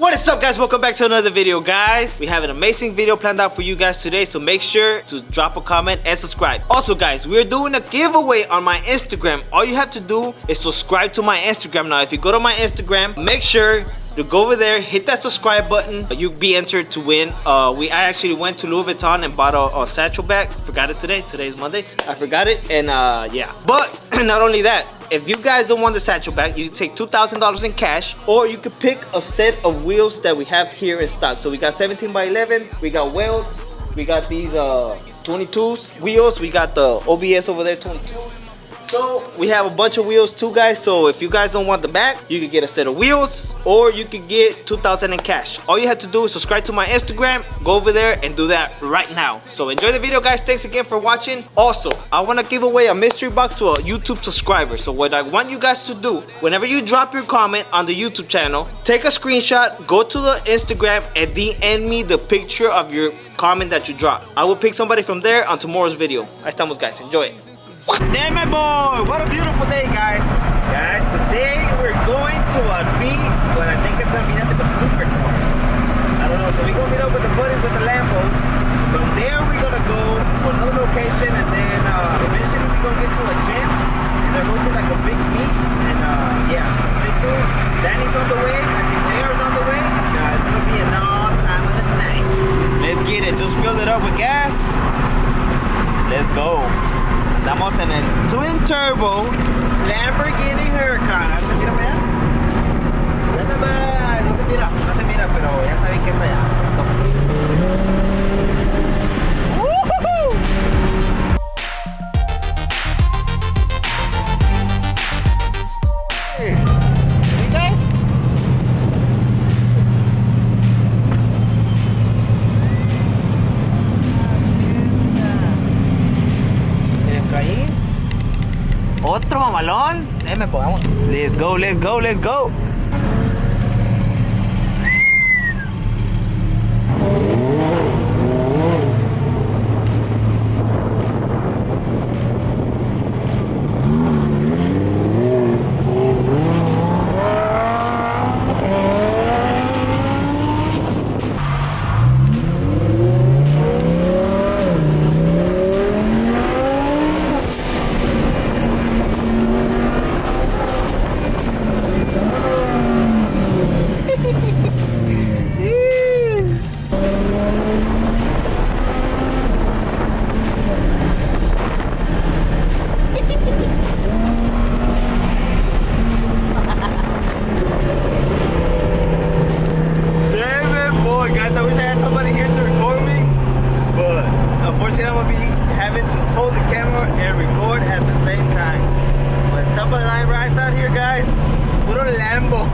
What is up, guys? Welcome back to another video, guys. We have an amazing video planned out for you guys today, so make sure to drop a comment and subscribe. Also, guys, we're doing a giveaway on my Instagram. All you have to do is subscribe to my Instagram. Now, if you go to my Instagram, make sure to go over there, hit that subscribe button. You'll be entered to win. I actually went to Louis Vuitton and bought a satchel bag. Forgot it today. Today's Monday. I forgot it, and yeah. But not only that, if you guys don't want the satchel bag, you can take $2,000 in cash, or you could pick a set of wheels that we have here in stock. So we got 17 by 11, we got welds, we got these 22s wheels, we got the OBS over there, 22s. So we have a bunch of wheels too, guys. So if you guys don't want the bag, you can get a set of wheels, or you can get $2,000 in cash. All you have to do is subscribe to my Instagram, go over there and do that right now. So enjoy the video, guys. Thanks again for watching. Also, I want to give away a mystery box to a YouTube subscriber. So what I want you guys to do, whenever you drop your comment on the YouTube channel, take a screenshot, go to the Instagram and DM me the picture of your comment that you dropped. I will pick somebody from there on tomorrow's video. Ahí estamos, guys. Enjoy it. Damn it, boy! What a beautiful day, guys. Guys, today we're going to a meet, but I think it's gonna be nothing but supercars. I don't know. So we're gonna meet up with the buddies with the Lambos. From there, we're gonna go to another location, and then eventually we're gonna get to a gym, and they're hosting like a big meet. And yeah, so stay tuned. Danny's on the way. I think JR's on the way. It's gonna be an all time of the night. Let's get it. Just fill it up with gas. Let's go. Estamos en el Twin Turbo Lamborghini Huracan. ¿Se mira allá? No se mira, pero ya saben que está allá. Hey guys. Otro mamalón. Let's go, let's go, let's go. Unfortunately, I'm gonna be having to hold the camera and record at the same time. But top of the line rides out here, guys. Puro Lambo.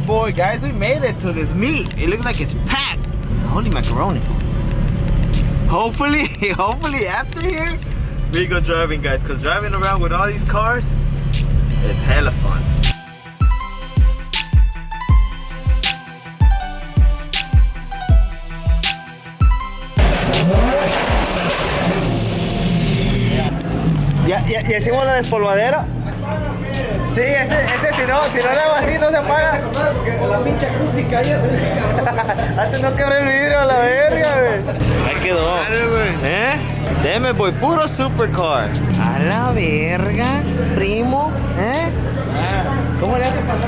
Boy, guys, we made it to this meet. It looks like it's packed. Holy macaroni. Hopefully after here we go driving, guys, because driving around with all these cars is hella fun. Ya hicimos la despolvadera. Sí, ese si no le hago así no se apaga. Porque la pinche acústica ya se me antes no quebré el vidrio a la verga, güey. Ahí quedó. Deme, voy, puro supercar. A la verga, primo. ¿Cómo le hace para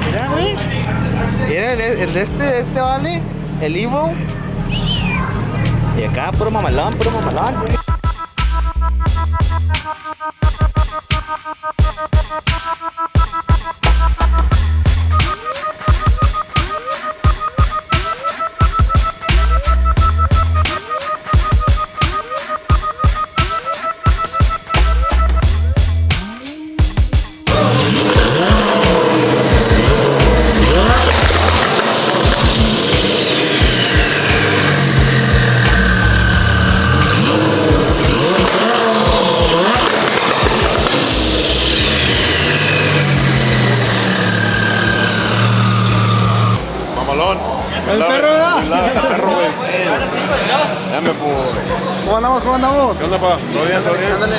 Mira, güey. Mira, el de este vale. El Evo. Y acá, puro mamalón, puro mamalón. El perro, ¿verdad? El perro, güey. Dame, pues. ¿Cómo andamos? ¿Cómo andamos? ¿Qué onda, pa? ¿Todo bien? ¿Todo bien? Ándale.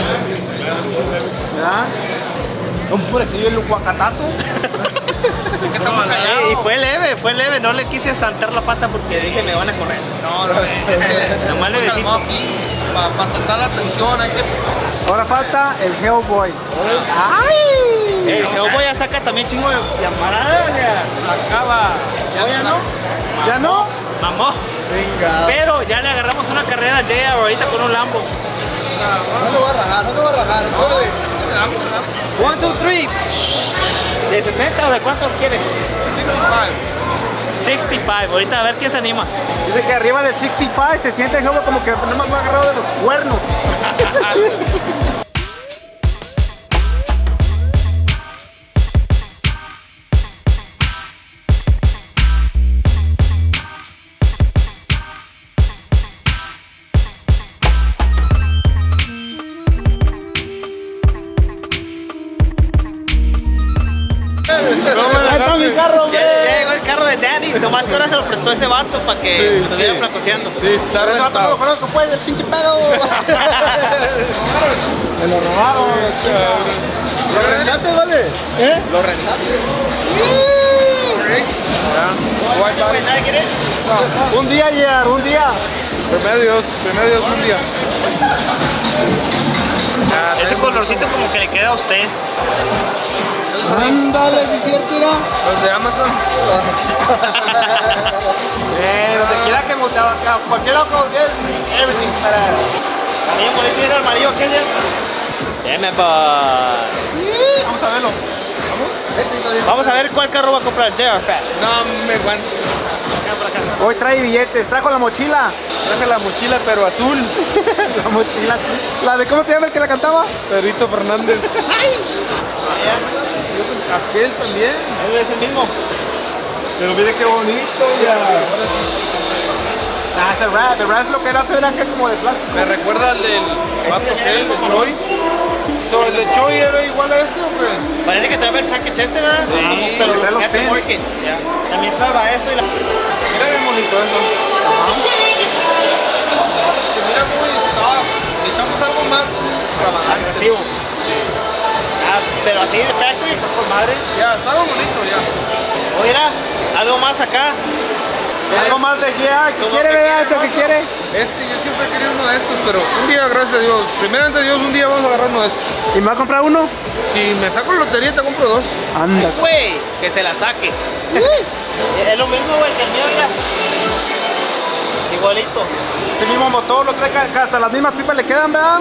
¿Verdad? Un purecillo el guacatazo. Y fue leve, no le quise saltar la pata porque dije me van a correr. No, Nomás le besito. aquí para saltar la atención hay que... Ahora falta el Hellboy. ¡Ay! El Hellboy ya saca también chingo de llamaradas. Sacaba. ¿Ya no? ¿Ya no? Mamó. Venga. Pero ya le agarramos una carrera a Jay ahorita con un Lambo. No te voy a rajar, no te voy a rajar. 1, 2, 3. ¿De 60 o de cuánto quieres? 65. Ahorita a ver quién se anima. Dice que arriba del 65 se siente el Hellboy como que nomás va agarrado de los cuernos. Ahí está mi carro, Ya hombre. llegó el carro de Danny, nomás que ahora se lo prestó ese vato para que Sí, me estuviera sí. placoseando. Sí, está Pero ese vato no lo rentado. conozco, pues, el pinche pedo. Me lo robaron. ¿Lo rentaste, vale? ¿Eh? Lo rentaste. ¿Nadie quiere? Un día, Yer, un día. Remedios un día. Ese colorcito como que le queda a usted. Ándale, si es cierto, mira. Los de Amazon. Donde quiera que volteaba, a cualquier lado que voltees, everything para... También por ahí tiene el amarillo aquel ya. Deme, Vamos a verlo. Vamos a ver cuál carro va a comprar J.R. Fat. No me aguanto. Hoy trae billetes, trajo la mochila. Traje la mochila, pero azul. La mochila, sí. La de, ¿cómo se llama el que la cantaba? Pedrito Fernández. Aquel también. Él es el mismo. Pero mire qué bonito, ya. Ah, ese rap, el rap es lo que él hace, era que como de plástico. Me recuerda al del vato aquel, de Choi. So, el de Choi era igual a ese, hombre. Parece que trae el Frank Chester, ¿verdad? Sí, pero trae los Captain pins. Morgan. Ya. También trae eso y la... Mira bien bonito eso. Se mira muy soft. Necesitamos algo más extravagante. agresivo. Ah, pero así de factory, por madre. Ya, está muy bonito ya. Oiga, algo más acá. Algo más de Gia, ¿qué quiere, vea esto? ¿Qué quiere? Yo siempre he querido uno de estos, pero un día, gracias a Dios, primeramente Dios, un día vamos a agarrar uno de estos. ¿Y me va a comprar uno? Si me saco la lotería, te compro dos. Anda. Güey, que se la saque. Es lo mismo, güey, que el mío, mira. Igualito. Ese mismo motor lo trae que hasta las mismas pipas le quedan, ¿verdad?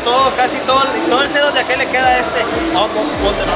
Todo, casi todo el cero de aquel le queda a este. Vamos, póntelo.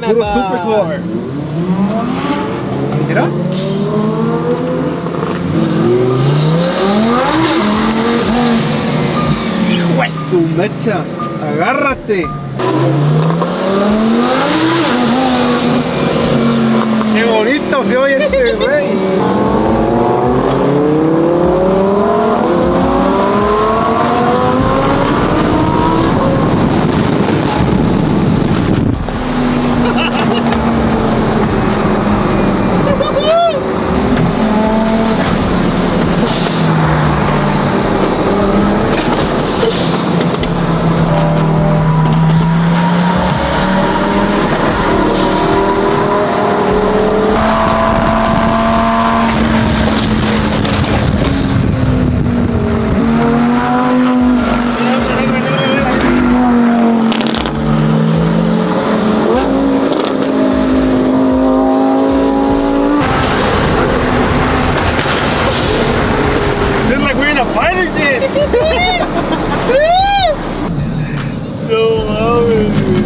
Puro supercore. Mira. Hijo de su mecha. Agárrate. Qué bonito se oye este güey. This is like we're in a fighter jet. No mames, güey.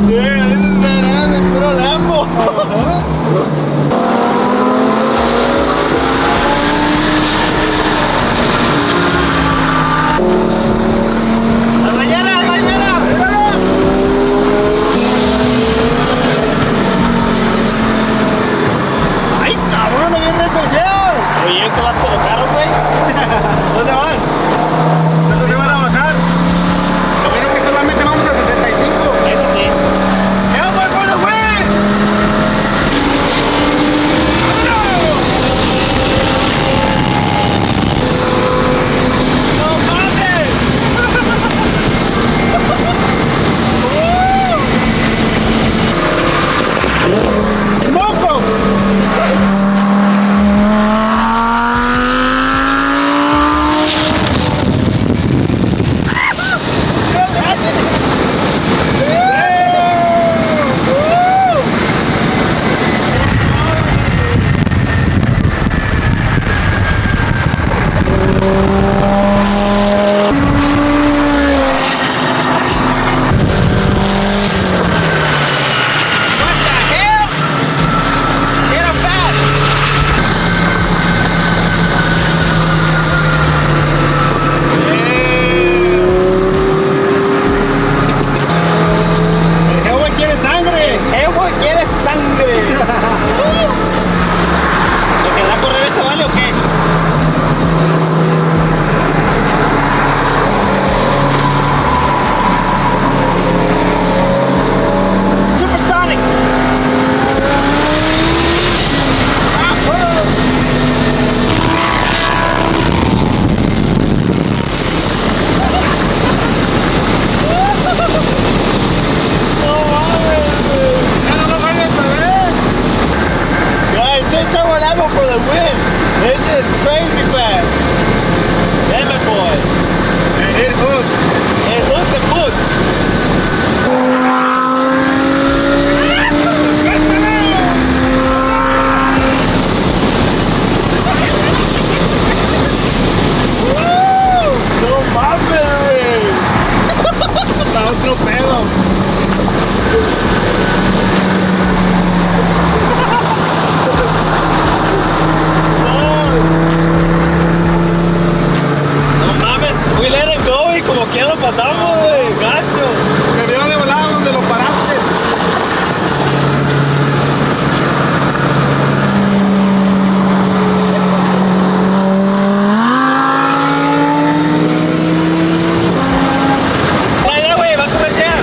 Yeah, this is badass, es puro Lambo. ¡Ay, cabrón! ¡No viene eso ya! Oye, ¿esto va a ser los carros, güey? ¿Dónde van? ¿Cuánto se van a bajar? Lo bueno que solamente vamos a 65. Eso sí. ¡Ya voy por the win! ¡No mames! ¡Smoke 'em! What the hell? Get him back! ¡El güey quiere sangre! ¡Eh, güey, quieres sangre! ¿Lo que da a correr este vale o qué? Supersonic! Guys, change turbo Lambo for the win! This shit is crazy fast! Damn it, boy! And it hooks. It hooks and hooks! ¡No mames, güey! Está otro pedo. No mames, we let it go y como quiera lo pasamos, güey, gacho. Se vio de volada donde lo paraste. Ya, güey, va a comer ya.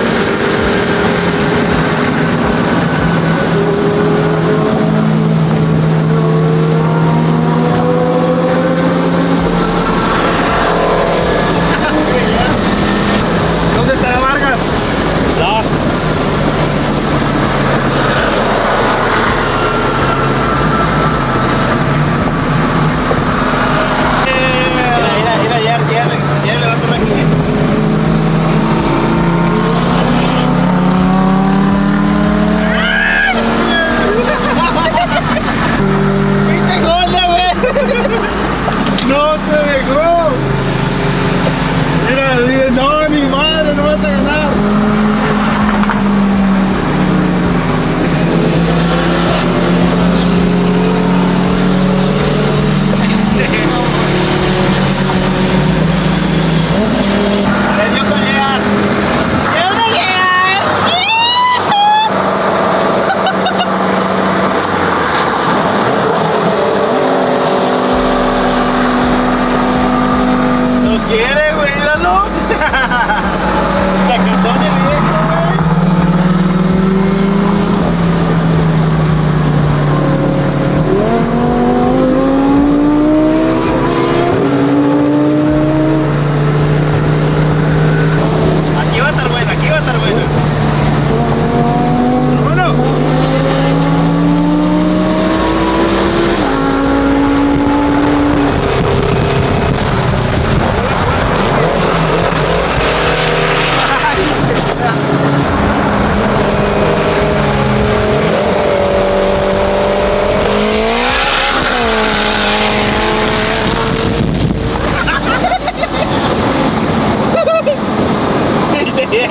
¿Dónde está la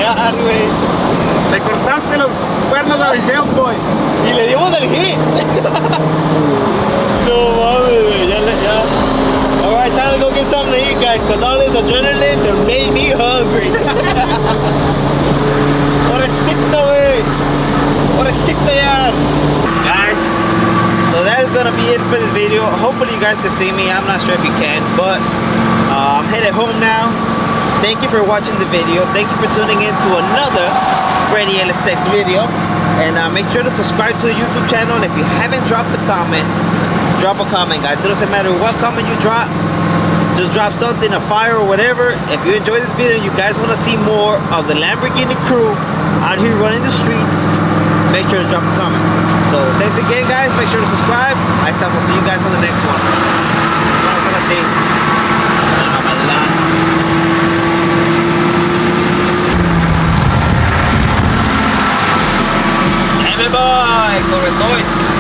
llegar, güey. Le cortaste los cuernos al Game Boy. Y le dimos el hit. No mames, güey. Ya. Alright, time to go get something to eat, guys. Because all this adrenaline that made me hungry. Pobrecito, güey. Pobrecito, ya. Guys, so that is gonna be it for this video. Hopefully you guys can see me. I'm not sure if you can, but I'm headed home now. Thank you for watching the video. Thank you for tuning in to another Freddy LS6 video. And make sure to subscribe to the YouTube channel. And if you haven't dropped a comment, drop a comment, guys. It doesn't matter what comment you drop. Just drop something, a fire or whatever. If you enjoyed this video, you guys want to see more of the Lamborghini crew out here running the streets, make sure to drop a comment. So thanks again, guys. Make sure to subscribe. I will see you guys on the next one. Vamos a see. Hey, boy, corre, boys.